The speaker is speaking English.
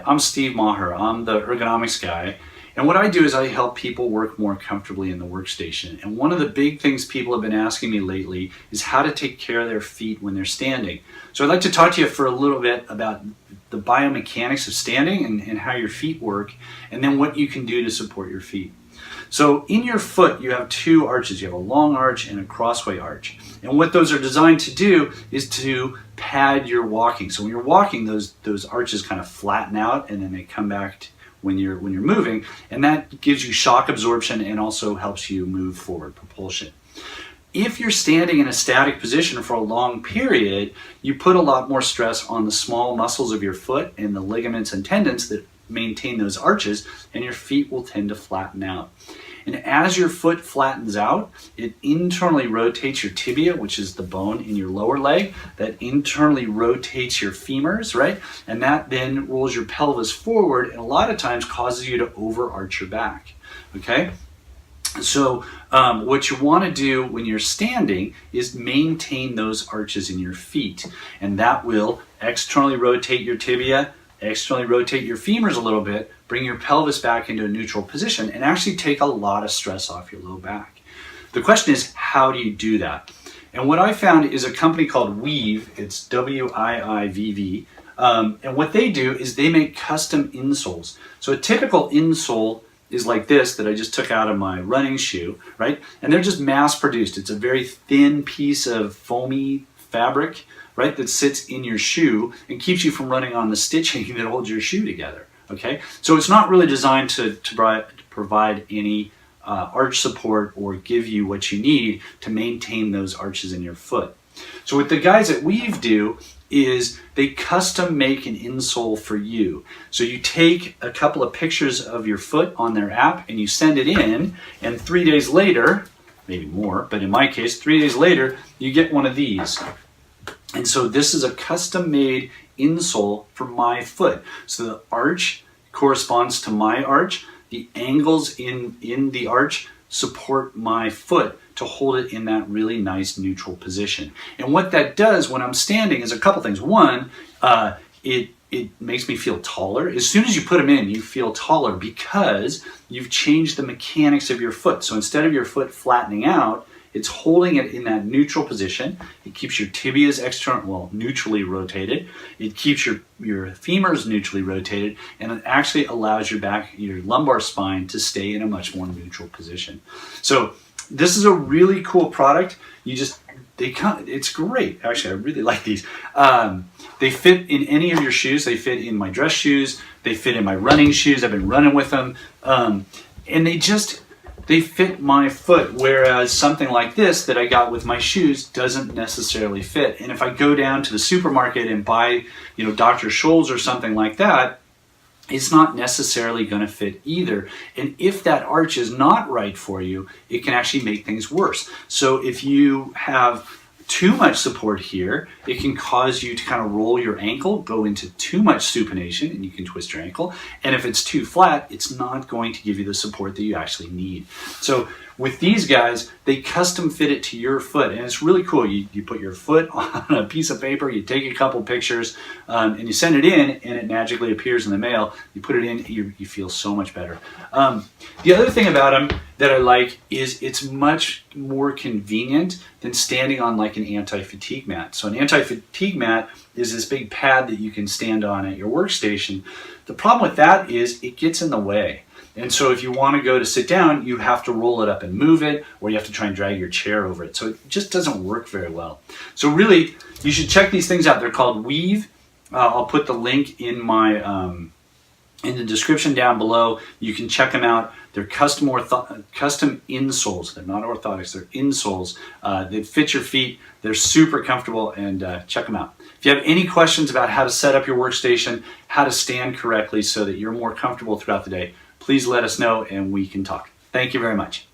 Hi, I'm Steve Maher. I'm the ergonomics guy. And what I do is I help people work more comfortably in the workstation. And one of the big things people have been asking me lately is how to take care of their feet when they're standing. So I'd like to talk to you for a little bit about the biomechanics of standing and how your feet work, and then what you can do to support your feet. So in your foot, you have two arches. You have a long arch and a crossway arch. And what those are designed to do is to pad your walking. So when you're walking, those arches kind of flatten out and then they come back when you're moving, and that gives you shock absorption and also helps you move forward, propulsion. If you're standing in a static position for a long period, you put a lot more stress on the small muscles of your foot and the ligaments and tendons that maintain those arches, and your feet will tend to flatten out. And as your foot flattens out, it internally rotates your tibia, which is the bone in your lower leg, that internally rotates your femurs, right? And that then rolls your pelvis forward and a lot of times causes you to overarch your back, okay? So what you want to do when you're standing is maintain those arches in your feet, and that will externally rotate your tibia, externally rotate your femurs a little bit, bring your pelvis back into a neutral position, and actually take a lot of stress off your low back. The question is, how do you do that? And what I found is a company called Wiivv, it's W-I-I-V-V, and what they do is they make custom insoles. So a typical insole is like this that I just took out of my running shoe, right? And they're just mass produced. It's a very thin piece of foamy fabric, right, that sits in your shoe and keeps you from running on the stitching that holds your shoe together, okay? So it's not really designed to provide any arch support or give you what you need to maintain those arches in your foot. So what the guys at Wiivv do is they custom make an insole for you. So you take a couple of pictures of your foot on their app and you send it in, and 3 days later, maybe more, but in my case, 3 days later, you get one of these. And so this is a custom-made insole for my foot. So the arch corresponds to my arch. The angles in the arch support my foot to hold it in that really nice neutral position. And what that does when I'm standing is a couple things. One, it makes me feel taller. As soon as you put them in, you feel taller because you've changed the mechanics of your foot. So instead of your foot flattening out, it's holding it in that neutral position. It keeps your tibias neutrally rotated. It keeps your femurs neutrally rotated, and it actually allows your lumbar spine to stay in a much more neutral position. So this is a really cool product. It's great. Actually, I really like these. They fit in any of your shoes. They fit in my dress shoes. They fit in my running shoes. I've been running with them. And they fit my foot, whereas something like this that I got with my shoes doesn't necessarily fit. And if I go down to the supermarket and buy, Dr. Scholl's or something like that, it's not necessarily going to fit either. And if that arch is not right for you, it can actually make things worse. So if you have too much support here, it can cause you to kind of roll your ankle, go into too much supination, and you can twist your ankle. And if it's too flat, it's not going to give you the support that you actually need. So with these guys, they custom fit it to your foot, and it's really cool. You put your foot on a piece of paper, you take a couple pictures, and you send it in, and it magically appears in the mail. You put it in, you feel so much better. The other thing about them that I like is it's much more convenient than standing on like an anti-fatigue mat. So an anti-fatigue mat is this big pad that you can stand on at your workstation. The problem with that is it gets in the way. And so if you want to go to sit down, you have to roll it up and move it, or you have to try and drag your chair over it. So it just doesn't work very well. So really, you should check these things out. They're called Wiivv. I'll put the link in in the description down below. You can check them out. They're custom insoles. They're not orthotics, they're insoles. They fit your feet. They're super comfortable, and check them out. If you have any questions about how to set up your workstation, how to stand correctly so that you're more comfortable throughout the day, please let us know and we can talk. Thank you very much.